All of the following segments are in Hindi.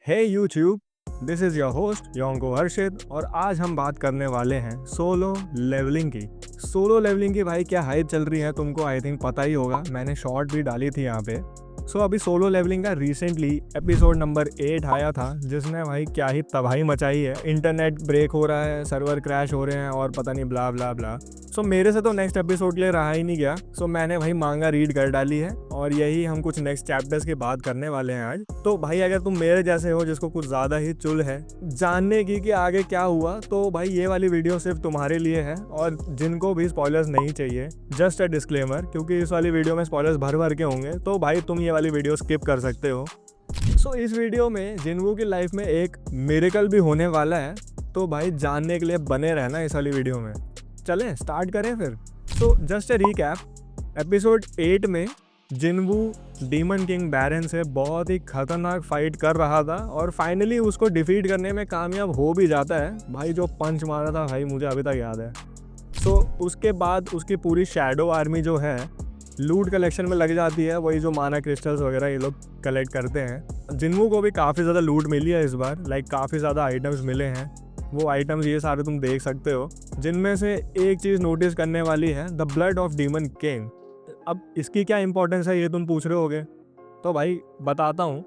Hey YouTube, this is your host योंको Harshit और आज हम बात करने वाले हैं सोलो लेवलिंग की। सोलो लेवलिंग की भाई क्या हाइप चल रही है तुमको आई थिंक पता ही होगा, मैंने शॉर्ट भी डाली थी यहाँ पे। अभी सोलो लेवलिंग का रिसेंटली एपिसोड नंबर 8 आया था जिसने भाई क्या ही तबाही मचाई है। इंटरनेट ब्रेक हो रहा है, सर्वर क्रैश हो रहे हैं और पता नहीं ब्ला ब्ला ब्ला। मेरे से तो नेक्स्ट एपिसोड के लिए रहा ही नहीं गया। मैंने भाई मांगा रीड कर डाली है और यही हम कुछ नेक्स्ट चैप्टर्स की बात करने वाले हैं आज। तो भाई अगर तुम मेरे जैसे हो जिसको कुछ ज़्यादा ही चुल है जानने की कि आगे क्या हुआ, तो भाई ये वाली वीडियो सिर्फ तुम्हारे लिए है। और जिनको भी स्पॉयलर्स नहीं चाहिए, जस्ट अ डिस्क्लेमर, क्योंकि इस वाली वीडियो में स्पॉयलर्स भर भर के होंगे, तो भाई तुम ये वाली वीडियो स्किप कर सकते हो। इस वीडियो में जिनवू की लाइफ में एक मिरेकल भी होने वाला है, तो भाई जानने के लिए बने रहना इस वाली वीडियो में। चलें स्टार्ट करें फिर। जस्ट अ रीकैप, एपिसोड 8 में जिनवू डीमन किंग बैरन से बहुत ही खतरनाक फाइट कर रहा था और फाइनली उसको डिफीट करने में कामयाब हो भी जाता है। भाई जो पंच मारा था भाई मुझे अभी तक याद है। उसके बाद उसकी पूरी शैडो आर्मी जो है लूट कलेक्शन में लग जाती है, वही जो माना क्रिस्टल्स वगैरह ये लोग कलेक्ट करते हैं। जिनवू को भी काफ़ी ज़्यादा लूट मिली है इस बार, लाइक काफ़ी ज़्यादा आइटम्स मिले हैं। वो आइटम्स ये सारे तुम देख सकते हो, जिनमें से एक चीज़ नोटिस करने वाली है, the blood of demon king. अब इसकी क्या इंपॉर्टेंस है ये तुम पूछ रहे होगे, तो भाई बताता हूँ।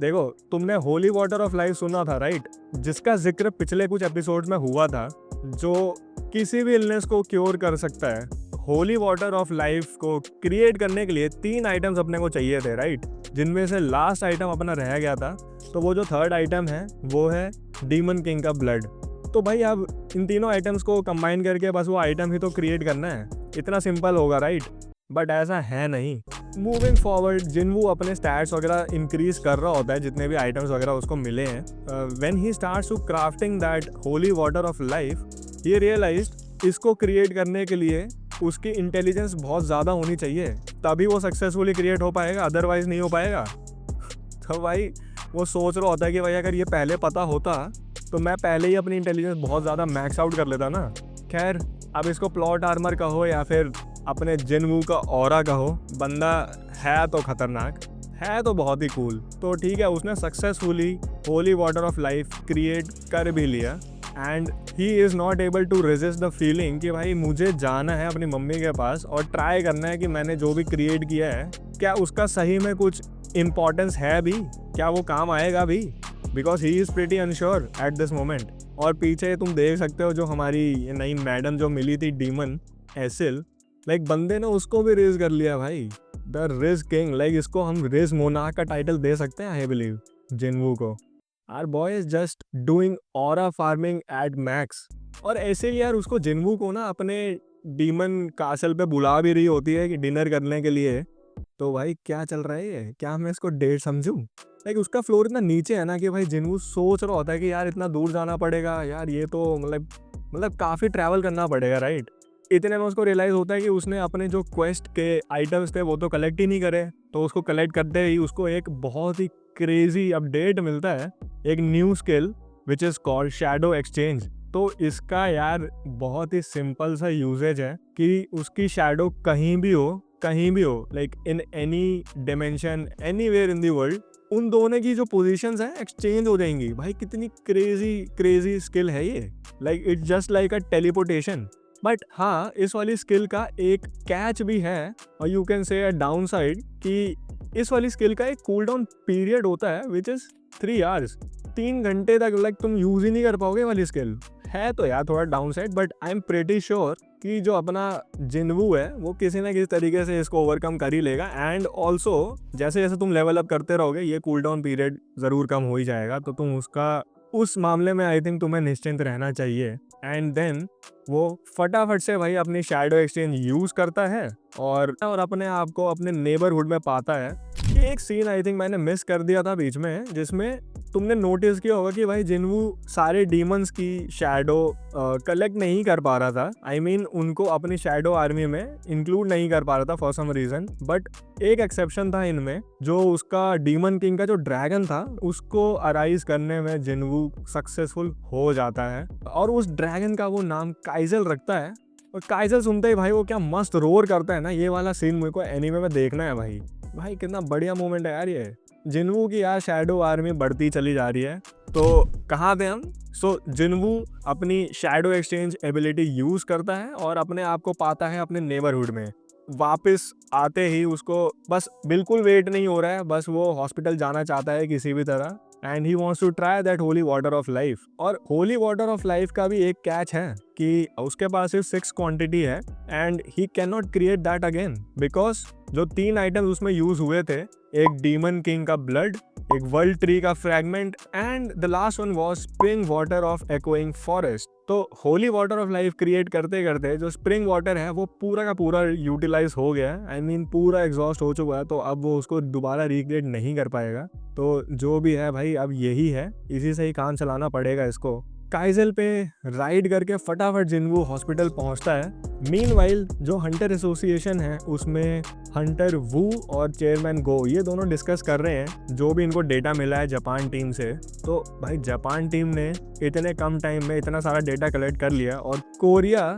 देखो, तुमने होली वाटर ऑफ लाइफ सुना था राइट, जिसका जिक्र पिछले कुछ एपिसोड्स में हुआ था, जो किसी भी इलनेस को क्योर कर सकता है। होली वाटर ऑफ लाइफ को क्रिएट करने के लिए 3 आइटम्स अपने को चाहिए थे राइट, जिनमें से लास्ट आइटम अपना रह गया था। तो वो जो थर्ड आइटम है वो है डीमन किंग का ब्लड। तो भाई अब इन तीनों आइटम्स को कंबाइन करके बस वो आइटम ही तो क्रिएट करना है, इतना सिंपल होगा राइट। बट ऐसा है नहीं। मूविंग फॉरवर्ड जिनवू अपने स्टैट्स वगैरह इंक्रीज कर रहा होता है, जितने भी आइटम्स वगैरह उसको मिले हैं। When he starts to crafting that holy water of life, he realized इसको क्रिएट करने के लिए उसकी इंटेलिजेंस बहुत ज़्यादा होनी चाहिए, तभी वो सक्सेसफुली क्रिएट हो पाएगा, अदरवाइज नहीं हो पाएगा। तो भाई वो सोच रहा होता है कि भाई अगर ये पहले पता होता तो मैं पहले ही अपनी इंटेलिजेंस बहुत ज़्यादा मैक्स आउट कर लेता ना। खैर, अब इसको प्लॉट आर्मर कहो या फिर अपने जिनवू का ऑरा कहो, बंदा है तो खतरनाक, है तो बहुत ही कूल। तो ठीक है, उसने successfully holy water of life create कर भी लिया and he is not able to resist the feeling कि भाई मुझे जाना है अपनी मम्मी के पास और ट्राई करना है कि मैंने जो भी क्रिएट किया है क्या उसका सही में कुछ इम्पोर्टेंस है भी, क्या वो काम आएगा भी, because he is pretty unsure at this moment. और पीछे तुम देख सकते हो जो हमारी ये नई मैडम जो मिली थी डीमन एसिल, लाइक बंदे ने उसको भी रेज कर लिया भाई, द रिज किंग। लाइक इसको हम रिज मोनार्क का टाइटल दे सकते हैं आई बिलीव जिनवू को। Our boy is just doing aura farming at max. और ऐसे ही यार उसको जिनवू को ना अपने डीमन कासल पे बुला भी रही होती है कि डिनर करने के लिए। तो भाई क्या चल रहा है ये, क्या मैं इसको डेट समझूं? लाइक उसका फ्लोर इतना नीचे है ना कि भाई जिनवू सोच रहा होता है कि यार इतना दूर जाना पड़ेगा यार, ये तो मतलब काफ़ी ट्रैवल करना पड़ेगा राइट। इतने में उसको रियलाइज़ होता है कि उसने अपने जो क्वेस्ट के आइटम्स थे वो तो कलेक्ट ही नहीं करे। तो उसको कलेक्ट करते ही उसको एक बहुत ही क्रेजी अपडेट मिलता है, एक new skill which is called shadow exchange. तो इसका यार बहुत ही सिंपल सा यूजेज है कि उसकी शैडो कहीं भी हो, like in any dimension anywhere in the world, उन दोनों की जो पोजीशंस हैं एक्सचेंज हो जाएंगी। भाई कितनी क्रेजी स्किल है ये, like it's just like a teleportation. But हाँ, इस वाली स्किल का एक कैच भी है और you can say a down side कि इस वाली स्किल का एक कूल डाउन पीरियड होता है विच इज़ 3 आवर्स। 3 घंटे तक लाइक तुम यूज़ ही नहीं कर पाओगे वाली स्किल है। तो यार थोड़ा down side, but I am pretty sure कि जो अपना जिनवू है वो किसी ना किसी तरीके से इसको ओवरकम कर ही लेगा। एंड ऑल्सो जैसे जैसे तुम लेवल अप करते रहोगे ये कूल डाउन पीरियड ज़रूर कम हो ही जाएगा, तो तुम उस मामले में आई थिंक तुम्हें निश्चिंत रहना चाहिए। एंड देन वो फटाफट से भाई अपनी शैडो एक्सचेंज यूज़ करता है और अपने आप को अपने नेबरहुड में पाता है। ये एक सीन आई थिंक मैंने मिस कर दिया था बीच में, जिसमें तुमने नोटिस किया होगा कि भाई जिनवू सारे डीमंस की शैडो कलेक्ट नहीं कर पा रहा था। आई मीन उनको अपनी शैडो आर्मी में इंक्लूड नहीं कर पा रहा था फॉर सम रीज़न। बट एक एक्सेप्शन था इनमें, जो उसका डीमन किंग का जो ड्रैगन था उसको अराइज करने में जिनवू सक्सेसफुल हो जाता है और उस ड्रैगन का वो नाम काइजल रखता है। और काइजल सुनते ही भाई वो क्या मस्त रोर करता है ना, ये वाला सीन मुझे को एनीमे में देखना है भाई। भाई कितना बढ़िया मोमेंट है यार ये। जिन्वू की यार शैडो आर्मी बढ़ती चली जा रही है। तो कहाँ थे हम? जिन्वू अपनी शैडो एक्सचेंज एबिलिटी यूज करता है और अपने आप को पाता है अपने नेबरहुड में। वापस आते ही उसको बस बिल्कुल वेट नहीं हो रहा है, बस वो हॉस्पिटल जाना चाहता है किसी भी तरह, and he wants to try that holy water of life. और होली वाटर ऑफ लाइफ का भी एक कैच है कि उसके पास सिर्फ 6 क्वांटिटी है and he can not create that again, because जो 3 आइटम्स उसमें यूज हुए थे, एक डीमन किंग का ब्लड, एक वर्ल्ड ट्री का fragment and the last one was spring water of acquiring forest. तो holy water of life create करते करते जो स्प्रिंग वाटर है वो पूरा का पूरा यूटिलाइज हो गया है, आई मीन पूरा एग्जॉस्ट हो चुका है, तो अब वो उसको दोबारा रिक्रिएट नहीं कर पाएगा। तो जो भी है भाई अब यही है, इसी से ही काम चलाना पड़ेगा इसको। काइजल पे राइड करके फटाफट जिन्वू हॉस्पिटल पहुंचता है। मीनवाइल जो हंटर एसोसिएशन है उसमें हंटर वू और चेयरमैन गो ये दोनों डिस्कस कर रहे हैं जो भी इनको डेटा मिला है जापान टीम से। तो भाई जापान टीम ने इतने कम टाइम में इतना सारा डेटा कलेक्ट कर लिया और कोरिया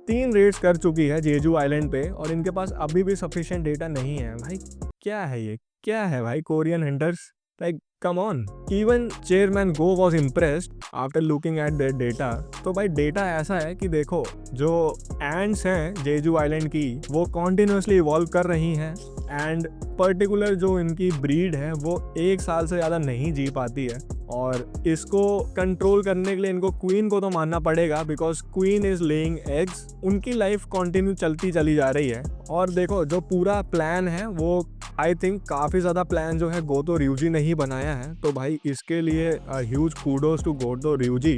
3 रेड्स कर चुकी है जेजू आइलैंड पे और इनके पास अभी भी सफिशिएंट डेटा नहीं है। भाई क्या है ये, क्या है भाई Korean hunters, like come on. Even chairman go was impressed after looking at that data. तो भाई डेटा ऐसा है कि देखो जो एंड्स हैं जेजू आइलैंड की वो कॉन्टिन्यूसली इवॉल्व कर रही हैं एंड पर्टिकुलर जो इनकी ब्रीड है वो 1 साल से ज़्यादा नहीं जी पाती है और इसको कंट्रोल करने के लिए इनको क्वीन को तो मानना पड़ेगा because queen is laying eggs. उनकी लाइफ कंटिन्यू चलती चली जा रही है और देखो जो पूरा प्लान है वो आई थिंक काफ़ी ज़्यादा प्लान जो है गोतो ryuji ने ही बनाया है। तो भाई इसके लिए huge kudos to Goto ryuji।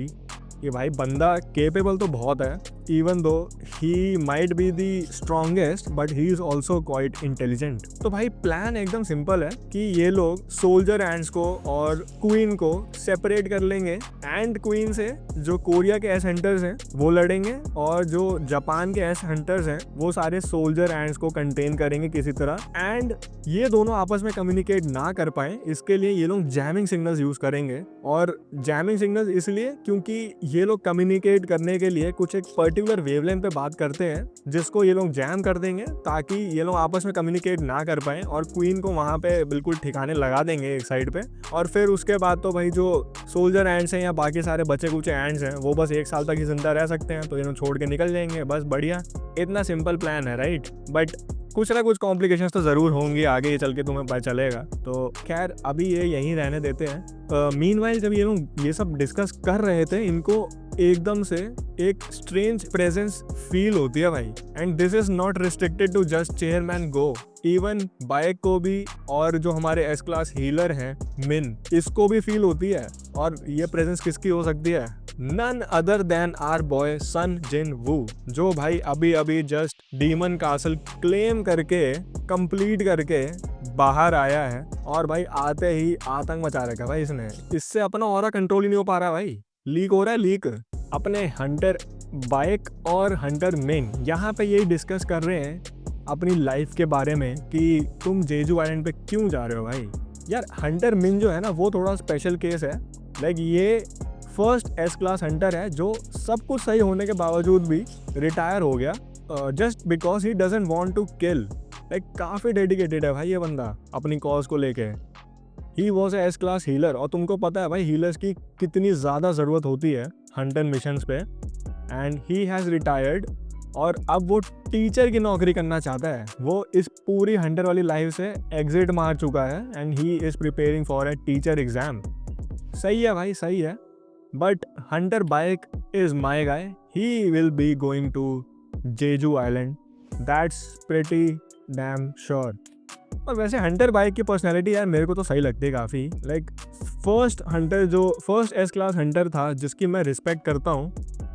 ये भाई बंदा केपेबल तो बहुत है, even though he might be the strongest but he is also quite intelligent. तो भाई प्लान एकदम सिंपल है कि ये लोग सोल्जर एंड्स को और क्वीन को सेपरेट कर लेंगे एंड क्वीन से जो कोरिया के एस हंटर्स हैं वो लड़ेंगे और जो जापान के एस हंटर्स हैं वो सारे सोल्जर एंड्स को कंटेन करेंगे किसी तरह। एंड ये दोनों आपस में कम्युनिकेट ना कर पाए इसके लिए ये लोग जैमिंग सिग्नल्स यूज करेंगे। और जैमिंग सिग्नल्स इसलिए क्योंकि ये लोग कम्युनिकेट करने के लिए कुछ एक पर्टिकुलर वेवलेंथ पे बात करते हैं जिसको ये लोग जैम कर देंगे ताकि ये लोग आपस में कम्युनिकेट ना कर पाए और क्वीन को वहाँ पे बिल्कुल ठिकाने लगा देंगे एक साइड पे। और फिर उसके बाद तो भाई जो सोल्जर एंड्स हैं या बाकी सारे बचे कुचे एंड्स हैं वो बस 1 साल तक ही जिंदा रह सकते हैं, तो ये लोग छोड़ के निकल जाएंगे, बस बढ़िया। इतना सिंपल प्लान है राइट, बट कुछ ना कुछ कॉम्प्लिकेशंस तो ज़रूर होंगी आगे ये चल के, तुम्हें पता चलेगा। तो खैर अभी ये यहीं रहने देते हैं। मीनवाइल जब ये लोग ये सब डिस्कस कर रहे थे इनको एकदम से एक स्ट्रेंज प्रेजेंस फील होती है भाई। And this is not restricted to just chairman Go, even Baek को भी और जो हमारे एस क्लास हीलर हैं मिन इसको भी फील होती है। और ये प्रेजेंस किसकी हो सकती है? None other than our boy Sung Jin Woo, जो भाई अभी अभी जस्ट डीमन कासल क्लेम करके कंप्लीट करके बाहर आया है। और भाई आते ही आतंक मचा रखा भाई इसने, इससे अपना ऑरा कंट्रोल ही नहीं हो पा रहा भाई, लीक हो रहा है लीक। अपने हंटर बाइक और हंटर मिन यहाँ पे यही डिस्कस कर रहे हैं अपनी लाइफ के बारे में कि तुम जेजू आइलैंड पे क्यों जा रहे हो भाई। यार हंटर मिन जो है ना वो थोड़ा स्पेशल केस है, लाइक ये फर्स्ट एस क्लास हंटर है जो सब कुछ सही होने के बावजूद भी रिटायर हो गया just because he doesn't want to kill. Like काफ़ी डेडिकेटेड है भाई ये बंदा अपनी कॉज को लेके। He was S class healer और तुमको पता है भाई हीलर्स की कितनी ज़्यादा ज़रूरत होती है हंटर मिशंस पे। एंड ही हैज़ रिटायर्ड और अब वो टीचर की नौकरी करना चाहता है। वो इस पूरी हंटर वाली लाइफ से एग्जिट मार चुका है and he is preparing for a teacher exam. सही है भाई सही है, but hunter Baek is my guy, he will be going to Jeju Island, that's pretty damn sure. और वैसे हंटर बाइक की पर्सनैलिटी यार मेरे को तो सही लगती है काफ़ी। लाइक फर्स्ट हंटर जो फर्स्ट एस क्लास हंटर था जिसकी मैं रिस्पेक्ट करता हूँ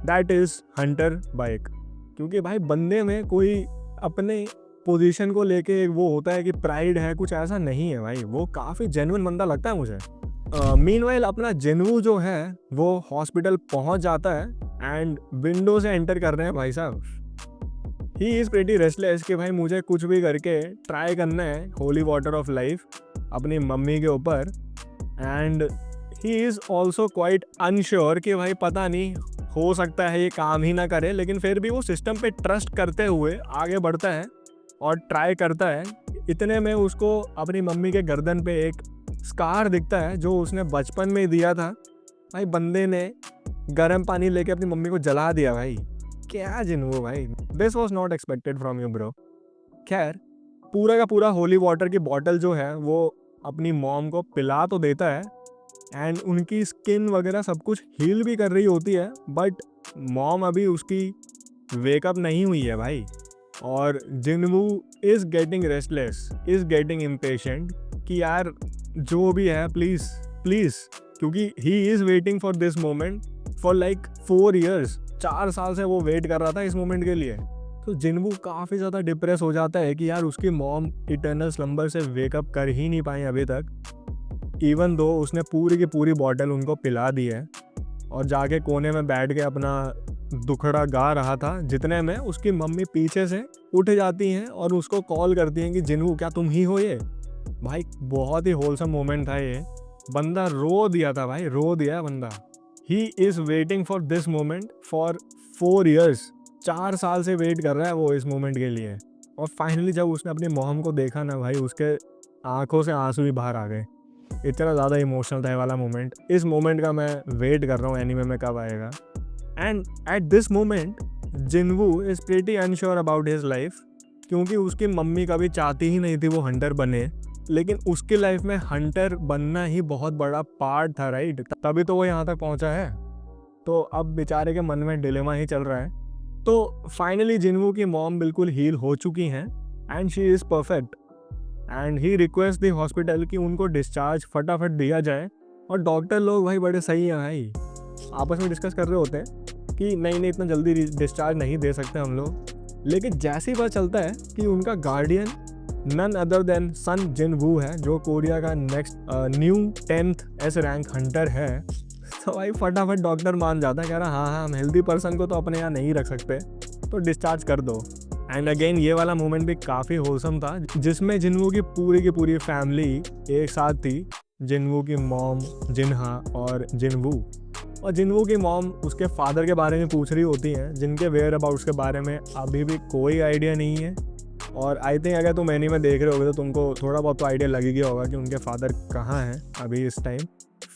दैट इज़ हंटर बाइक, क्योंकि भाई बंदे में कोई अपने पोजीशन को लेके एक वो होता है कि प्राइड है, कुछ ऐसा नहीं है भाई, वो काफ़ी जेन्युइन बंदा लगता है मुझे। मीनवाइल अपना जिन्वू जो है वो हॉस्पिटल पहुंच जाता है एंड विंडो से एंटर कर रहे हैं भाई साहब। ही इज़ प्रेटी रेस्टलेस कि भाई मुझे कुछ भी करके ट्राई करना है होली वाटर ऑफ लाइफ अपनी मम्मी के ऊपर। And he is also quite unsure कि भाई पता नहीं हो सकता है ये काम ही ना करे, लेकिन फिर भी वो सिस्टम पे ट्रस्ट करते हुए आगे बढ़ता है और ट्राई करता है। इतने में उसको अपनी मम्मी के गर्दन पे एक स्कार दिखता है जो उसने बचपन में ही दिया था। भाई बंदे ने गर्म पानी लेके अपनी मम्मी को जला दिया भाई। क्या जिन्हों भाई, this was not expected from you bro. खैर, पूरा का पूरा होली वाटर की बॉटल जो है वो अपनी मॉम को पिला तो देता है एंड उनकी स्किन वगैरह सब कुछ हील भी कर रही होती है, बट मॉम अभी उसकी वेकअप नहीं हुई है भाई। और जिनवू is getting restless, is getting impatient कि यार जो भी है प्लीज प्लीज, क्योंकि he is waiting for this moment for like 4 years। 4 साल से वो वेट कर रहा था इस मोमेंट के लिए। तो जिनवू काफ़ी ज़्यादा डिप्रेस हो जाता है कि यार उसकी मॉम इटर्नल स्लम्बर से वेकअप कर ही नहीं पाई अभी तक, इवन दो उसने पूरी की पूरी बॉटल उनको पिला दी है। और जाके कोने में बैठ के अपना दुखड़ा गा रहा था, जितने में उसकी मम्मी पीछे से उठ जाती हैं और उसको कॉल करती हैं कि जिनवू क्या तुम ही हो ये। भाई बहुत ही होलसम मोमेंट था ये। बंदा रो दिया था भाई, रो दिया बंदा। He is waiting for this moment for 4 years। 4 साल से वेट कर रहा है वो इस मोमेंट के लिए। और फाइनली जब उसने अपनी मॉम को देखा ना भाई, उसके आंखों से आंसू भी बाहर आ गए। इतना ज़्यादा इमोशनल था ये वाला मोमेंट। इस मोमेंट का मैं वेट कर रहा हूँ एनीमे में कब आएगा। And at this moment जिनवू is pretty unsure about his life, क्योंकि उसकी मम्मी कभी चाहती ही नहीं थी वो हंटर बने, लेकिन उसकी लाइफ में हंटर बनना ही बहुत बड़ा पार्ट था राइट, तभी तो वो यहाँ तक पहुँचा है। तो अब बेचारे के मन में डिलेमा ही चल रहा है। तो फाइनली जिनवू की मॉम बिल्कुल हील हो चुकी हैं and she is perfect and he request the hospital कि उनको डिस्चार्ज फटाफट दिया जाए। और डॉक्टर लोग भाई बड़े सही हैं भाई, आपस में डिस्कस कर रहे होते हैं कि नहीं नहीं इतना जल्दी डिस्चार्ज नहीं दे सकते हम लोग। लेकिन जैसे ही पता चलता है कि उनका गार्डियन नन अदर देन सन जिनवू है, जो कोरिया का next new 10th S rank Hunter है, तो भाई फटाफट डॉक्टर मान जाता है, कह रहा हाँ हम हेल्दी पर्सन को तो अपने यहाँ नहीं रख सकते, तो डिस्चार्ज कर दो। एंड अगेन ये वाला मोमेंट भी काफ़ी होलसम था, जिसमें जिनवू की पूरी फैमिली एक साथ थी। जिनवू की मॉम, जिनहा और जिनवू। और जिनवू की मॉम उसके फादर के बारे में पूछ रही होती हैं, जिनके वेयर अबाउट्स के बारे में अभी भी कोई आइडिया नहीं है। और आई थिंक अगर तुम एनीमे देख रहे होगे तो तुमको थोड़ा बहुत तो आइडिया लग ही गया होगा कि उनके फादर कहाँ हैं अभी इस टाइम।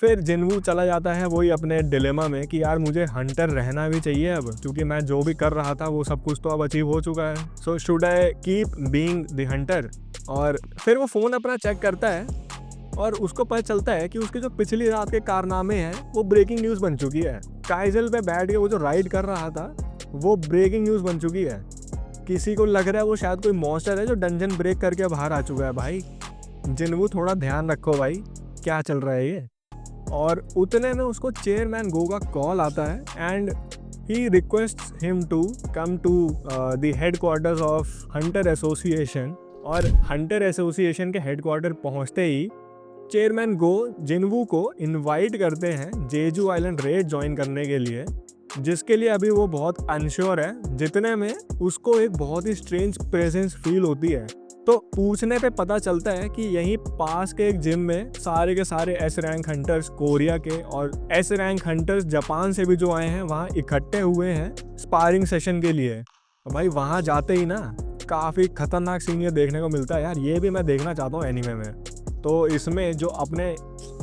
फिर जिनवू चला जाता है वही अपने डिलेमा में कि यार मुझे हंटर रहना भी चाहिए अब, क्योंकि मैं जो भी कर रहा था वो सब कुछ तो अब अचीव हो चुका है। So should I keep being the Hunter. और फिर वो फ़ोन अपना चेक करता है और उसको पता चलता है कि उसके जो पिछली रात के कारनामे हैं वो ब्रेकिंग न्यूज़ बन चुकी है। काइजल पे बैठ के वो जो राइड कर रहा था वो ब्रेकिंग न्यूज़ बन चुकी है। किसी को लग रहा है वो शायद कोई मॉन्स्टर है जो डंजन ब्रेक करके बाहर आ चुका है। भाई जिनवू थोड़ा ध्यान रखो भाई, क्या चल रहा है ये। और उतने में उसको चेयरमैन गो का कॉल आता है and he requests him to come to the headquarters of hunter association. और हंटर एसोसिएशन के हेडक्वार्टर पहुंचते ही चेयरमैन गो जिनवू को इनवाइट करते हैं जेजू आइलैंड रेड ज्वाइन करने के लिए, जिसके लिए अभी वो बहुत अनश्योर है। जितने में उसको एक बहुत ही स्ट्रेंज प्रेजेंस फील होती है, तो पूछने पे पता चलता है कि यहीं पास के एक जिम में सारे के सारे एस रैंक हंटर्स कोरिया के और एस रैंक हंटर्स जापान से भी जो आए हैं वहाँ इकट्ठे हुए हैं स्पारिंग सेशन के लिए। भाई वहाँ जाते ही ना काफ़ी खतरनाक सीन ये देखने को मिलता है यार, ये भी मैं देखना चाहता हूँ एनीमे में। तो इसमें जो अपने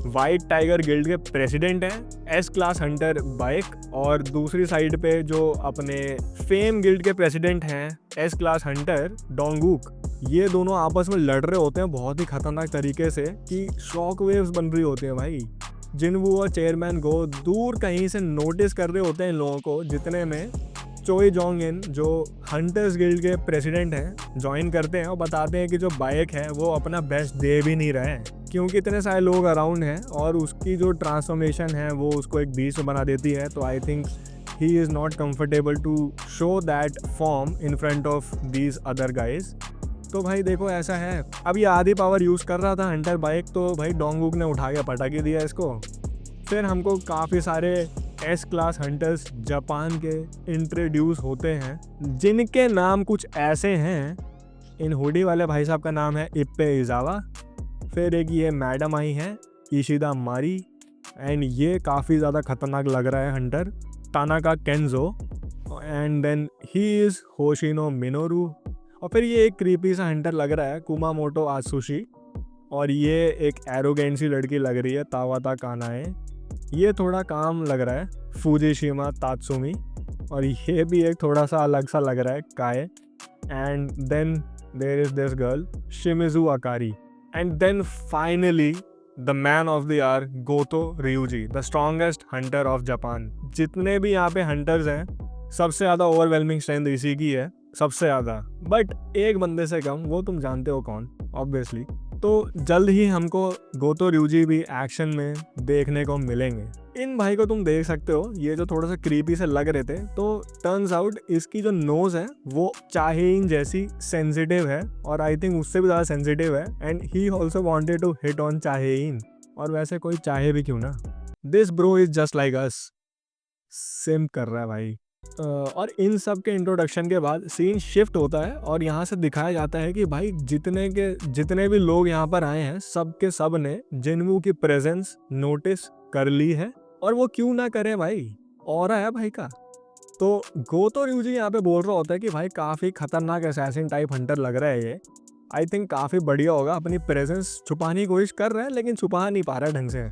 वाइट टाइगर गिल्ड के प्रेसिडेंट हैं एस क्लास हंटर बाइक, और दूसरी साइड पे जो अपने फेम गिल्ड के प्रेसिडेंट हैं एस क्लास हंटर डोंगुक, ये दोनों आपस में लड़ रहे होते हैं बहुत ही खतरनाक तरीके से कि शॉक वेव्स बन रही होती हैं भाई। जिनवू और चेयरमैन गो दूर कहीं से नोटिस कर रहे होते हैं इन लोगों को, जितने में चोई जोंग इन जो हंटर्स गिल्ड के प्रेसिडेंट हैं ज्वाइन करते हैं और बताते हैं कि जो बाइक है वो अपना बेस्ट दे भी नहीं रहे हैं, क्योंकि इतने सारे लोग अराउंड हैं और उसकी जो ट्रांसफॉर्मेशन है वो उसको एक बीस्ट बना देती है। तो I think he is not comfortable to show that form in front of these other guys. तो भाई देखो ऐसा है, अब ये आधी पावर यूज़ कर रहा था हंटर बाइक, तो भाई डोंगुक ने उठा के पटा के दिया इसको। फिर हमको काफ़ी सारे एस क्लास हंटर्स जापान के इंट्रोड्यूस होते हैं, जिनके नाम कुछ ऐसे हैं। इन हुडी वाले भाई साहब का नाम है इप्पे इजावा। फिर एक ये मैडम आई हैं इशिदा मारी, एंड ये काफ़ी ज़्यादा खतरनाक लग रहा है hunter, Tanaka Kenzo. And then he is Hoshino Minoru. और फिर ये एक क्रीपी सा हंटर लग रहा है कुमामोटो आत्सुशी। और ये एक एरोगेंट लड़की लग रही है, तावाता कानाए। ये थोड़ा काम लग रहा है फूजिशिमा तात्सुमी, और ये भी एक थोड़ा सा अलग सा लग रहा है काए। And then there is this girl Shimizu Akari, and then finally the man of the hour Goto ryuji, the strongest hunter of Japan. जितने भी यहाँ पे हंटर्स हैं सबसे ज़्यादा ओवरवेलमिंग स्ट्रेंथ इसी की है, सबसे ज़्यादा। बट एक बंदे से कम, वो तुम जानते हो कौन, ऑब्वियसली। तो जल्द ही हमको गोतो ryuji भी एक्शन में देखने को मिलेंगे। इन भाई को तुम देख सकते हो, ये जो थोड़ा सा क्रीपी से लग रहे थे, तो टर्न्स आउट इसकी जो नोज है वो चाहेइन जैसी सेंसिटिव है, और आई थिंक उससे भी ज़्यादा सेंसिटिव है। And he also wanted to hit on Cha Hae In, और वैसे कोई चाहे भी क्यों ना, this bro is just like us, simp कर रहा है भाई। और इन सब के इंट्रोडक्शन के बाद सीन शिफ्ट होता है, और यहाँ से दिखाया जाता है कि भाई जितने भी लोग यहाँ पर आए हैं, सब के सब ने जिनवू की प्रेजेंस नोटिस कर ली है। और वो क्यों ना करे भाई, ऑरा है भाई का। तो गोतो ryuji यहाँ पे बोल रहा होता है कि भाई काफ़ी खतरनाक असैसिन टाइप हंटर लग रहा है ये, आई थिंक काफ़ी बढ़िया होगा, अपनी प्रेजेंस छुपाने की कोशिश कर रहा है लेकिन छुपा नहीं पा रहा ढंग से।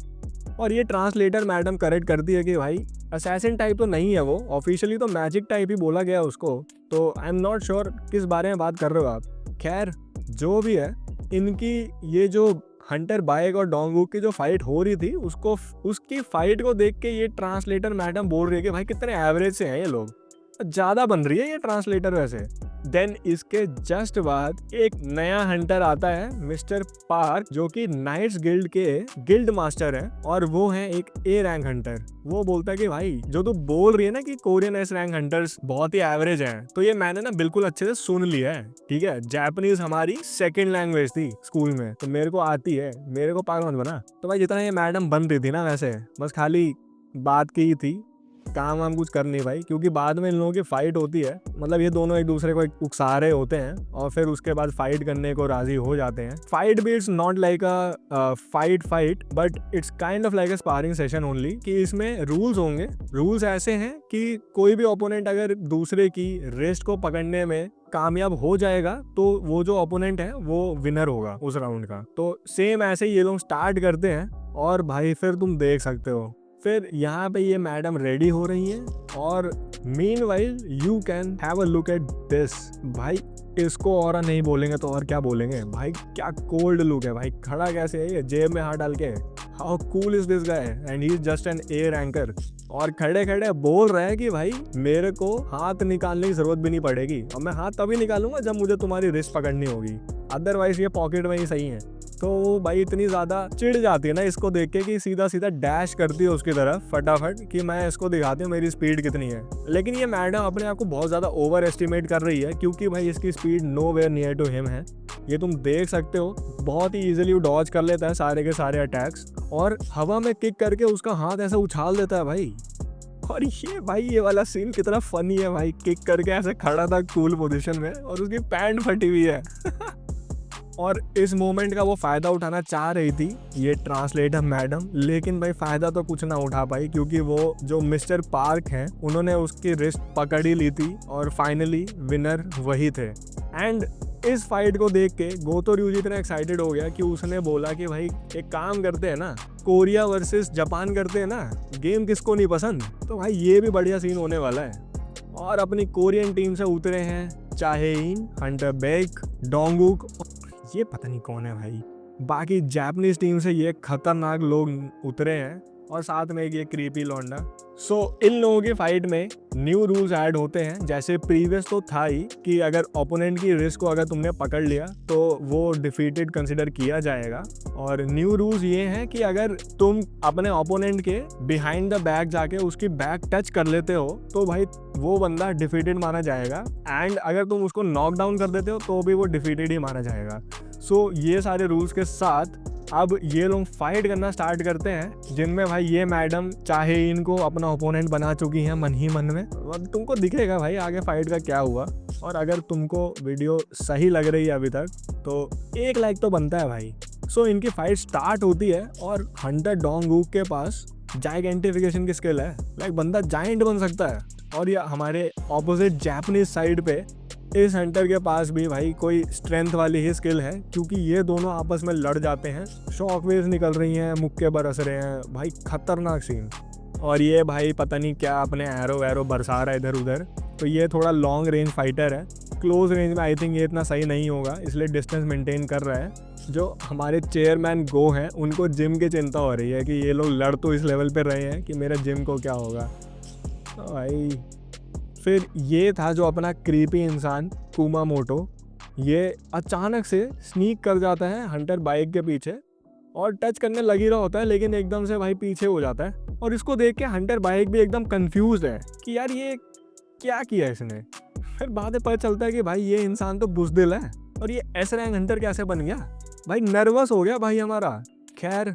और ये ट्रांसलेटर मैडम करेक्ट करती है कि भाई असैसिन टाइप तो नहीं है वो, ऑफिशियली तो मैजिक टाइप ही बोला गया उसको। तो आई एम नॉट श्योर किस बारे में बात कर रहे हो आप। खैर जो भी है, इनकी ये जो हंटर बाएग और डोंगवूक की जो फाइट हो रही थी, उसकी फाइट को देख के ये ट्रांसलेटर मैडम बोल रही है कि भाई कितने एवरेज से हैं ये लोग, ज़्यादा बन रही है ये ट्रांसलेटर वैसे। देन इसके जस्ट बाद एक नया हंटर आता है, मिस्टर पार्क, जो कि नाइट्स गिल्ड के गिल्ड मास्टर हैं, और वो हैं एक ए रैंक हंटर। वो बोलता है कि भाई जो तू बोल रही है ना कि कोरियन एस रैंक हंटर्स बहुत ही एवरेज हैं, तो ये मैंने ना बिल्कुल अच्छे से सुन लिया है, ठीक है। जापानीज हमारी सेकंड लैंग्वेज थी स्कूल में, तो मेरे को आती है, मेरे को पागल मत बना। तो भाई जितना ये मैडम बन रही थी ना, वैसे बस खाली बात की ही थी, काम वाम कुछ कर नहीं भाई, क्योंकि बाद में इन लोगों की फाइट होती है, मतलब ये दोनों एक दूसरे को उकसा रहे होते हैं, और फिर उसके बाद फाइट करने को राजी हो जाते हैं। फाइट भी it's not like a fight but it's kind of like a sparring session only, कि इसमें रूल्स होंगे। रूल्स ऐसे हैं कि कोई भी ओपोनेंट अगर दूसरे की रिस्ट को पकड़ने में कामयाब हो जाएगा, तो वो जो ओपोनेंट है वो विनर होगा उस राउंड का। तो सेम ऐसे ही ये लोग स्टार्ट करते हैं, और भाई फिर तुम देख सकते हो, फिर यहाँ पे ये मैडम रेडी हो रही हैं, और meanwhile you can have a look at this. भाई इसको और नहीं बोलेंगे तो और क्या बोलेंगे भाई, क्या कोल्ड लुक है भाई, खड़ा कैसे है ये जेब में हाथ डाल के, how cool is this guy, and he is just an air anchor. और खड़े खड़े बोल रहे हैं कि भाई मेरे को हाथ निकालने की जरूरत भी नहीं पड़ेगी, और मैं हाथ तभी निकालूंगा जब मुझे तुम्हारी रिस्ट पकड़नी होगी, अदरवाइज ये पॉकेट में ही सही है। तो भाई इतनी ज़्यादा चिढ़ जाती है ना इसको देख के, कि सीधा सीधा डैश करती है उसकी तरफ फटाफट, कि मैं इसको दिखाती हूँ मेरी स्पीड कितनी है। लेकिन ये मैडम अपने आप को बहुत ज़्यादा ओवर एस्टिमेट कर रही है, क्योंकि भाई इसकी speed nowhere near to him है। ये तुम देख सकते हो, बहुत ही ईजिली वो डॉज कर लेता है सारे के सारे अटैक्स, और हवा में किक करके उसका हाथ ऐसा उछाल देता है भाई। और ये भाई ये वाला सीन कितना फनी है भाई, किक करके ऐसे खड़ा था कूल पोजीशन में, और उसकी पैंट फटी हुई है। और इस मोमेंट का वो फ़ायदा उठाना चाह रही थी ये ट्रांसलेटर मैडम, लेकिन भाई फ़ायदा तो कुछ ना उठा पाई, क्योंकि वो जो मिस्टर पार्क हैं उन्होंने उसकी रिस्ट पकड़ ही ली थी, और फाइनली विनर वही थे। एंड इस फाइट को देख के गोतो ryuji इतना एक्साइटेड हो गया कि उसने बोला कि भाई एक काम करते हैं ना, कोरिया वर्सेस जापान करते हैं ना, गेम किसको नहीं पसंद। तो भाई ये भी बढ़िया सीन होने वाला है। और अपनी कोरियन टीम से उतरे हैं चाहेइन, हंटर बेक, डोंगवूक, ये पता नहीं कौन है भाई। बाकी जापानीज टीम से ये खतरनाक लोग उतरे हैं, और साथ में ये क्रीपी लौंडा। सो इन लोगों की फाइट में न्यू रूल्स ऐड होते हैं। जैसे प्रीवियस तो था ही कि अगर ओपोनेंट की रिस्क को अगर तुमने पकड़ लिया तो वो डिफीटेड कंसिडर किया जाएगा। और न्यू रूल्स ये हैं कि अगर तुम अपने ओपोनेंट के बिहाइंड द बैक जाके उसकी बैक टच कर लेते हो तो भाई वो बंदा डिफीटेड माना जाएगा, एंड अगर तुम उसको नॉक डाउन कर देते हो तो भी वो डिफीटेड ही माना जाएगा। सो ये सारे रूल्स के साथ अब ये लोग फाइट करना स्टार्ट करते हैं, जिनमें भाई ये मैडम चाहे इनको अपना ओपोनेंट बना चुकी हैं मन ही मन में। अब तुमको दिखेगा भाई आगे फाइट का क्या हुआ। और अगर तुमको वीडियो सही लग रही है अभी तक तो एक लाइक तो बनता है भाई। सो इनकी फाइट स्टार्ट होती है, और हंटर डोंगवूक के पास जाइगेंटिफिकेशन की स्किल है, लाइक बंदा जाइंट बन सकता है। और ये हमारे ऑपोजिट जापानीज साइड पे इस हंटर के पास भी भाई कोई स्ट्रेंथ वाली ही स्किल है, क्योंकि ये दोनों आपस में लड़ जाते हैं, शॉकवेव्स निकल रही हैं, मुक्के बरस रहे हैं भाई, खतरनाक सीन। और ये भाई पता नहीं क्या अपने एरो वैरो बरसा रहा है इधर उधर। तो ये थोड़ा लॉन्ग रेंज फाइटर है, क्लोज रेंज में आई थिंक ये इतना सही नहीं होगा, इसलिए डिस्टेंस मेंटेन कर रहा है। जो हमारे चेयरमैन गो हैं उनको जिम की चिंता हो रही है कि ये लोग लड़ तो इस लेवल पे रहे हैं कि मेरे जिम को क्या होगा। तो भाई फिर ये था जो अपना क्रीपी इंसान कुमामोटो, ये अचानक से स्नीक कर जाता है हंटर बाइक के पीछे और टच करने लगी रहा होता है, लेकिन एकदम से भाई पीछे हो जाता है। और इसको देख के हंटर बाइक भी एकदम कंफ्यूज है कि यार ये क्या किया इसने। फिर बाद में पता चलता है कि भाई ये इंसान तो बुज़दिल है और ये एस रैंक हंटर कैसे बन गया। भाई नर्वस हो गया भाई हमारा। खैर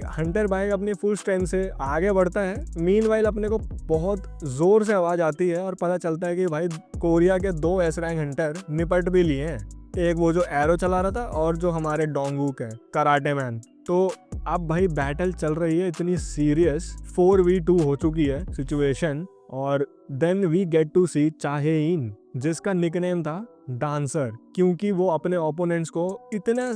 हंटर बाइक अपनी फुल स्ट्रेंथ से आगे बढ़ता है। मीनवाइल अपने को बहुत जोर से आवाज आती है और पता चलता है कि भाई कोरिया के 2 एस रैंक हंटर निपट भी लिए हैं, एक वो जो एरो चला रहा था और जो हमारे डोंगूक है कराटे मैन। तो अब भाई बैटल चल रही है इतनी सीरियस, 4v2 हो चुकी है सिचुएशन। और देन वी गेट टू सी चाहेइन, जिसका निकनेम था डांसर, क्योंकि वो अपने ओपोनेंट्स को इतना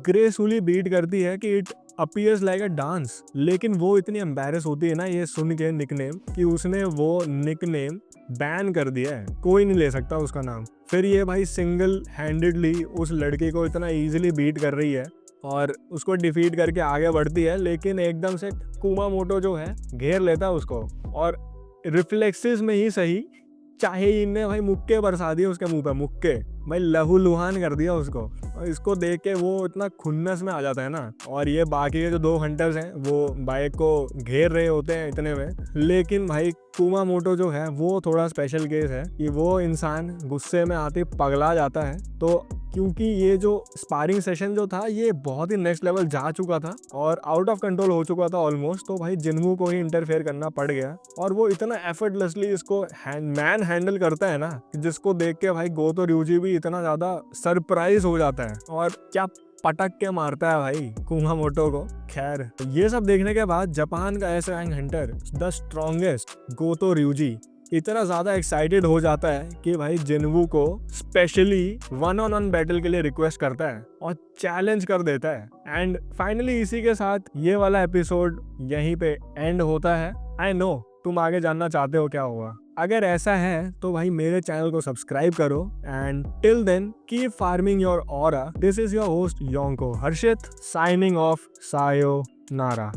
ग्रेसफुली बीट करती है कि it appears like a dance. लेकिन वो इतनी एम्बैरेस होती है ना ये सुन के निकनेम, कि उसने वो निकनेम बैन कर दिया है, कोई नहीं ले सकता उसका नाम। फिर ये भाई सिंगल हैंडेडली उस लड़की को इतना इजीली बीट कर रही है और उसको डिफीट करके आगे बढ़ती है, लेकिन एकदम से कुमामोटो जो है घेर लेता है उसको और रिफ्लेक्सेस में ही सही चाहे इनने भाई मुक्के बरसा दिए उसके मुंह पे, मुक्के भाई लहू लुहान कर दिया उसको। और इसको देख के वो इतना खुन्नस में आ जाता है ना। और ये बाकी के जो 2 हंटर्स हैं वो बाइक को घेर रहे होते हैं इतने में, लेकिन भाई कुमामोटो जो है वो थोड़ा स्पेशल केस है कि वो इंसान गुस्से में आते पगला जाता है। तो क्योंकि ये जो स्पारिंग सेशन जो था ये बहुत ही नेक्स्ट लेवल जा चुका था और आउट ऑफ कंट्रोल हो चुका था ऑलमोस्ट, तो भाई जिन्हू को ही इंटरफेयर करना पड़ गया। और वो इतना एफर्टलेसली इसको मैन हैंडल करता है ना, जिसको देख के भाई गोतो ryuji भी इतना ज्यादा सरप्राइज हो जाता है और क्या पटक के मारता है भाई कुमामोटो को। खैर ये सब देखने के बाद जापान का S rank Hunter the strongest go to ryuji इतना ज्यादा एक्साइटेड हो जाता है कि भाई जिन्वू को स्पेशली 1-on-1 बैटल के लिए रिक्वेस्ट करता है और चैलेंज कर देता है। एंड फाइनली इसी के साथ ये वाला एपिसोड यहीं पे एंड होता है। आई नो तुम आगे जानना चाहते हो क्या हुआ। अगर ऐसा है तो भाई मेरे चैनल को सब्सक्राइब करो and till then keep farming your aura. This is your host योंको Harshit signing off. Sayonara.